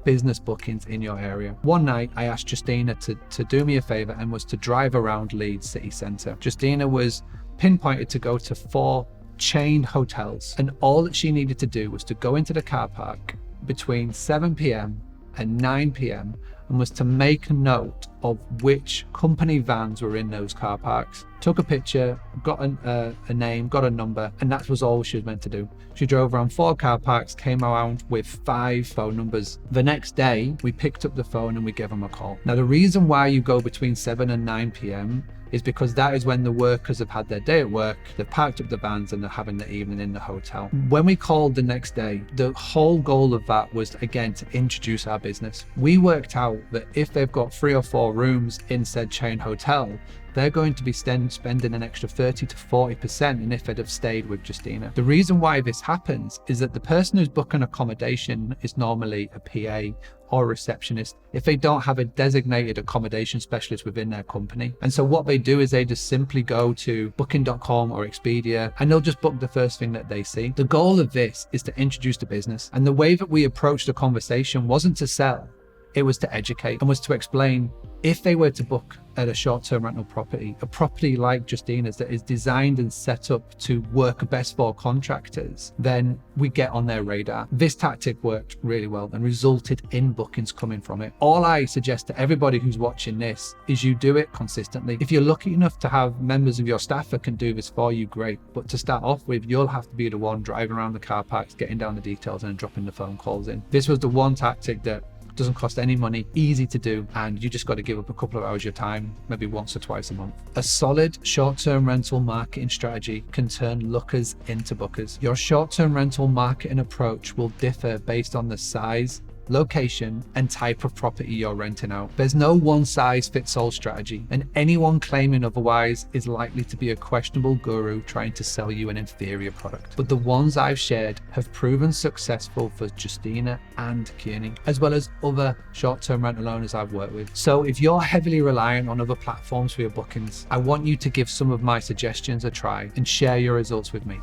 business bookings in your area. One night I asked Justina to do me a favor, and was to drive around Leeds city centre. Justina was pinpointed to go to 4 chain hotels, and all that she needed to do was to go into the car park between 7 p.m. and 9 p.m. and was to make a note of which company vans were in those car parks, took a picture, got a name, got a number, and that was all she was meant to do. She drove around 4 car parks, came around with 5 phone numbers. The next day, we picked up the phone and we gave them a call. Now, the reason why you go between 7 and 9 p.m. is because that is when the workers have had their day at work, they've parked up the vans, and they're having the evening in the hotel. When we called the next day, the whole goal of that was, again, to introduce our business. We worked out that if they've got 3 or 4 rooms in said chain hotel, they're going to be spending an extra 30 to 40% than if they'd have stayed with Justina. The reason why this happens is that the person who's booking accommodation is normally a PA or a receptionist if they don't have a designated accommodation specialist within their company. And so what they do is they just simply go to booking.com or Expedia, and they'll just book the first thing that they see. The goal of this is to introduce the business. And the way that we approached the conversation wasn't to sell. It was to educate and was to explain if they were to book at a short-term rental property, a property like Justina's that is designed and set up to work best for contractors, then we get on their radar. This tactic worked really well and resulted in bookings coming from it. All I suggest to everybody who's watching this is you do it consistently. If you're lucky enough to have members of your staff that can do this for you, great. But to start off with, you'll have to be the one driving around the car parks, getting down the details and dropping the phone calls in. This was the one tactic that doesn't cost any money, easy to do, and you just got to give up a couple of hours of your time, maybe once or twice a month. A solid short-term rental marketing strategy can turn lookers into bookers. Your short-term rental marketing approach will differ based on the size, location, and type of property you're renting out. There's no one-size-fits-all strategy, and anyone claiming otherwise is likely to be a questionable guru trying to sell you an inferior product. But the ones I've shared have proven successful for Justina and Kiera, as well as other short-term rental owners I've worked with. So if you're heavily reliant on other platforms for your bookings, I want you to give some of my suggestions a try and share your results with me.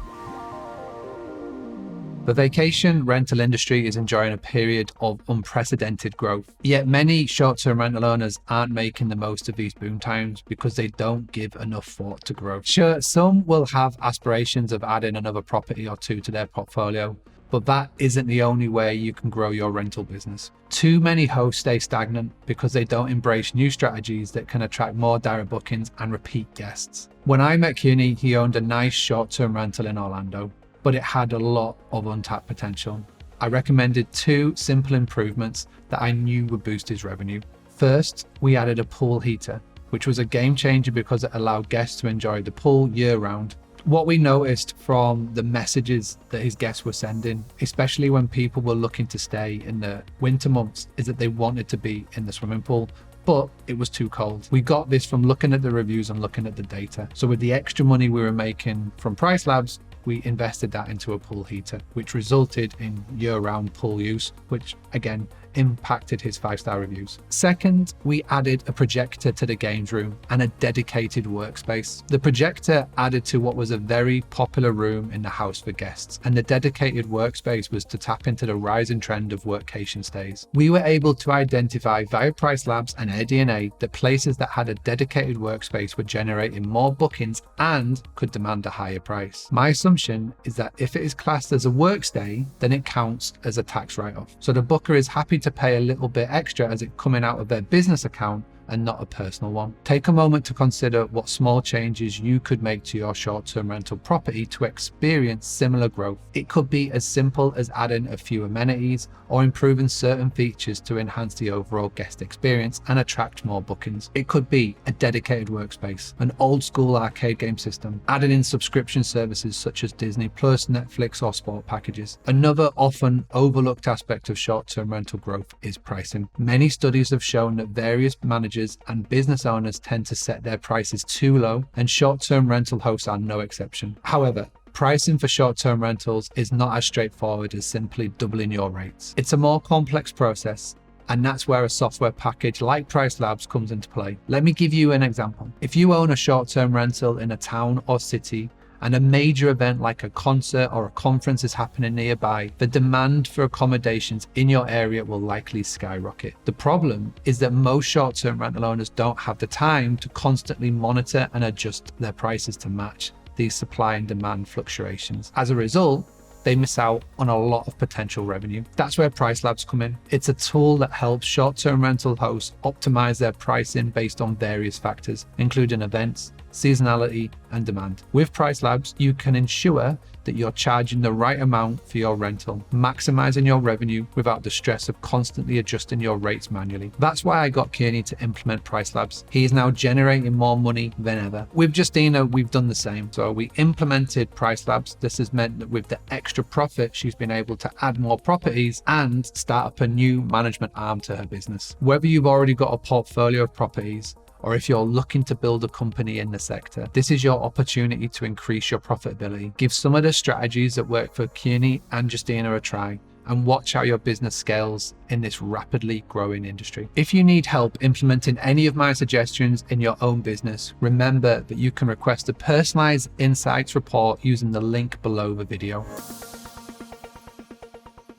The vacation rental industry is enjoying a period of unprecedented growth, yet many short-term rental owners aren't making the most of these boom times because they don't give enough thought to growth. Sure, some will have aspirations of adding another property or two to their portfolio, but that isn't the only way you can grow your rental business. Too many hosts stay stagnant because they don't embrace new strategies that can attract more direct bookings and repeat guests. When I met Kiera, he owned a nice short-term rental in Orlando, but it had a lot of untapped potential. I recommended 2 simple improvements that I knew would boost his revenue. First, we added a pool heater, which was a game changer because it allowed guests to enjoy the pool year round. What we noticed from the messages that his guests were sending, especially when people were looking to stay in the winter months, is that they wanted to be in the swimming pool, but it was too cold. We got this from looking at the reviews and looking at the data. So with the extra money we were making from Price Labs, we invested that into a pool heater, which resulted in year-round pool use, which again impacted his 5-star reviews. Second, we added a projector to the games room and a dedicated workspace. The projector added to what was a very popular room in the house for guests, and the dedicated workspace was to tap into the rising trend of workcation stays. We were able to identify via Price Labs and AirDNA that places that had a dedicated workspace were generating more bookings and could demand a higher price. My assumption is that if it is classed as a work stay, then it counts as a tax write-off. So the booker is happy to pay a little bit extra as it coming out of their business account and not a personal one. Take a moment to consider what small changes you could make to your short-term rental property to experience similar growth. It could be as simple as adding a few amenities or improving certain features to enhance the overall guest experience and attract more bookings. It could be a dedicated workspace, an old school arcade game system, adding in subscription services such as Disney Plus, Netflix, or sport packages. Another often overlooked aspect of short-term rental growth is pricing. Many studies have shown that various managers and business owners tend to set their prices too low, and short-term rental hosts are no exception. However, pricing for short-term rentals is not as straightforward as simply doubling your rates. It's a more complex process, and that's where a software package like Price Labs comes into play. Let me give you an example. If you own a short-term rental in a town or city, and a major event like a concert or a conference is happening nearby, the demand for accommodations in your area will likely skyrocket. The problem is that most short-term rental owners don't have the time to constantly monitor and adjust their prices to match these supply and demand fluctuations. As a result, they miss out on a lot of potential revenue. That's where Price Labs come in. It's a tool that helps short-term rental hosts optimize their pricing based on various factors, including events, seasonality, and demand. With Price Labs, you can ensure that you're charging the right amount for your rental, maximizing your revenue without the stress of constantly adjusting your rates manually. That's why I got Kiera to implement Price Labs. He is now generating more money than ever. With Justina, we've done the same. So we implemented Price Labs. This has meant that with the extra profit, she's been able to add more properties and start up a new management arm to her business. Whether you've already got a portfolio of properties, or if you're looking to build a company in the sector, this is your opportunity to increase your profitability. Give some of the strategies that work for Kiera and Justina a try, and watch how your business scales in this rapidly growing industry. If you need help implementing any of my suggestions in your own business, remember that you can request a personalized insights report using the link below the video.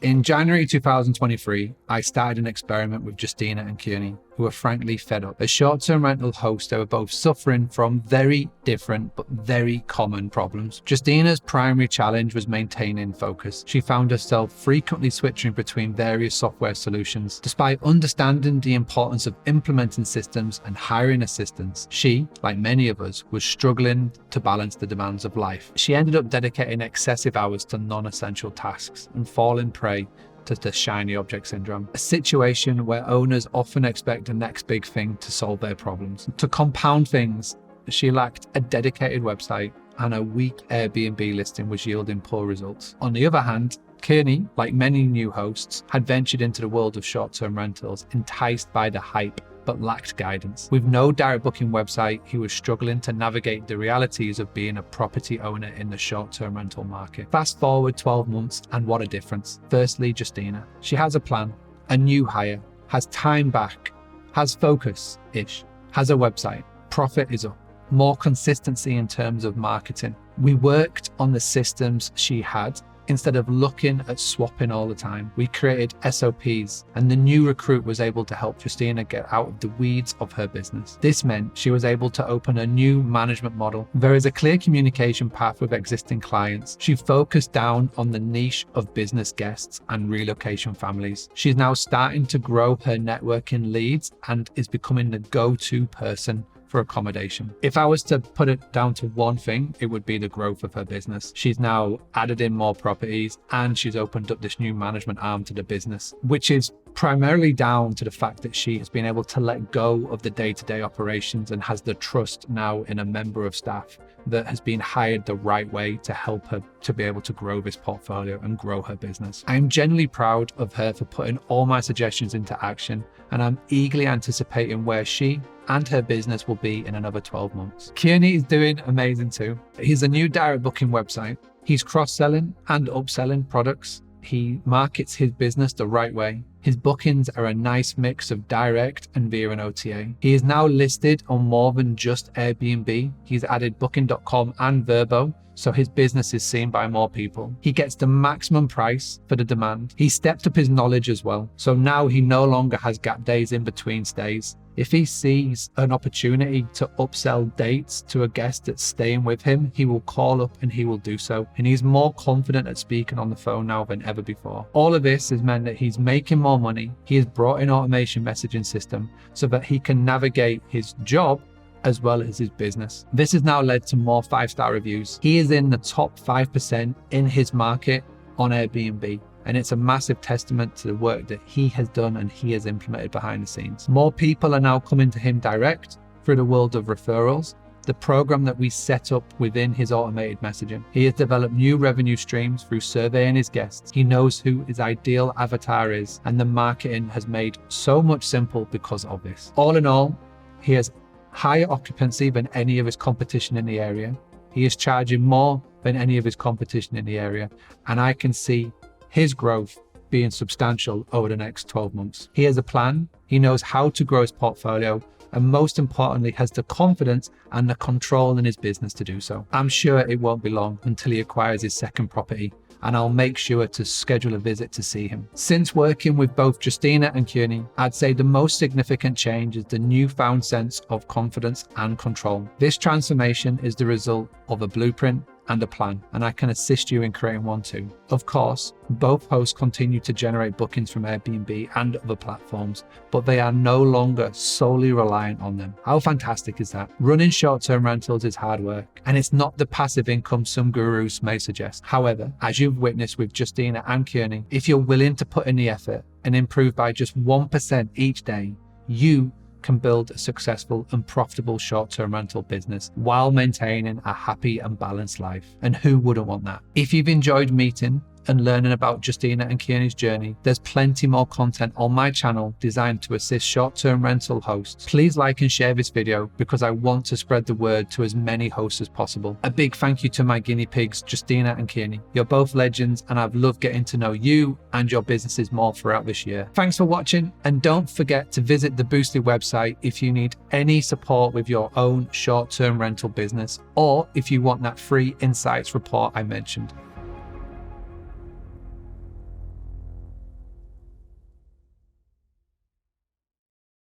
In January 2023, I started an experiment with Justina and Kiera, who were frankly fed up. As short-term rental hosts, they were both suffering from very different but very common problems. Justina's primary challenge was maintaining focus. She found herself frequently switching between various software solutions. Despite understanding the importance of implementing systems and hiring assistants, she, like many of us, was struggling to balance the demands of life. She ended up dedicating excessive hours to non-essential tasks and falling prey to the shiny object syndrome, a situation where owners often expect the next big thing to solve their problems. To compound things, she lacked a dedicated website, and a weak Airbnb listing was yielding poor results. On the other hand, Kiera, like many new hosts, had ventured into the world of short-term rentals, enticed by the hype, but lacked guidance. With no direct booking website, he was struggling to navigate the realities of being a property owner in the short-term rental market. Fast forward 12 months, and what a difference. Firstly, Justina. She has a plan, a new hire, has time back, has focus-ish, has a website, profit is up, more consistency in terms of marketing. We worked on the systems she had. Instead of looking at swapping all the time, we created SOPs, and the new recruit was able to help Justina get out of the weeds of her business. This meant she was able to open a new management model. There is a clear communication path with existing clients. She focused down on the niche of business guests and relocation families. She's now starting to grow her networking leads and is becoming the go-to person for accommodation. If I was to put it down to one thing, it would be the growth of her business. She's now added in more properties, and she's opened up this new management arm to the business, which is primarily down to the fact that she has been able to let go of the day-to-day operations and has the trust now in a member of staff that has been hired the right way to help her to be able to grow this portfolio and grow her business. I am genuinely proud of her for putting all my suggestions into action, and I'm eagerly anticipating where she and her business will be in another 12 months. Kiera is doing amazing too. He's a new direct booking website. He's cross-selling and upselling products. He markets his business the right way. His bookings are a nice mix of direct and via an OTA. He is now listed on more than just Airbnb. He's added booking.com and Vrbo, so his business is seen by more people. He gets the maximum price for the demand. He stepped up his knowledge as well, so now he no longer has gap days in between stays. If he sees an opportunity to upsell dates to a guest that's staying with him, he will call up and he will do so. And he's more confident at speaking on the phone now than ever before. All of this has meant that he's making more money. He has brought in automation messaging system so that he can navigate his job as well as his business. This has now led to more 5-star reviews. He is in the top 5% in his market on Airbnb. And it's a massive testament to the work that he has done and he has implemented behind the scenes. More people are now coming to him direct through the world of referrals, the program that we set up within his automated messaging. He has developed new revenue streams through surveying his guests. He knows who his ideal avatar is, and the marketing has made so much simple because of this. All in all, he has higher occupancy than any of his competition in the area. He is charging more than any of his competition in the area, and I can see his growth being substantial over the next 12 months. He has a plan, he knows how to grow his portfolio, and most importantly, has the confidence and the control in his business to do so. I'm sure it won't be long until he acquires his second property, and I'll make sure to schedule a visit to see him. Since working with both Justina and Kiera, I'd say the most significant change is the newfound sense of confidence and control. This transformation is the result of a blueprint and a plan, and I can assist you in creating one too. Of course, both hosts continue to generate bookings from Airbnb and other platforms, but they are no longer solely reliant on them. How fantastic is that? Running short-term rentals is hard work, and it's not the passive income some gurus may suggest. However, as you've witnessed with Justina and Kiera, if you're willing to put in the effort and improve by just 1% each day, you can build a successful and profitable short-term rental business while maintaining a happy and balanced life. And who wouldn't want that? If you've enjoyed meeting and learning about Justina and Kiera's journey, there's plenty more content on my channel designed to assist short-term rental hosts. Please like and share this video because I want to spread the word to as many hosts as possible. A big thank you to my guinea pigs, Justina and Kiera. You're both legends, and I've loved getting to know you and your businesses more throughout this year. Thanks for watching, and don't forget to visit the Boostly website if you need any support with your own short-term rental business, or if you want that free insights report I mentioned.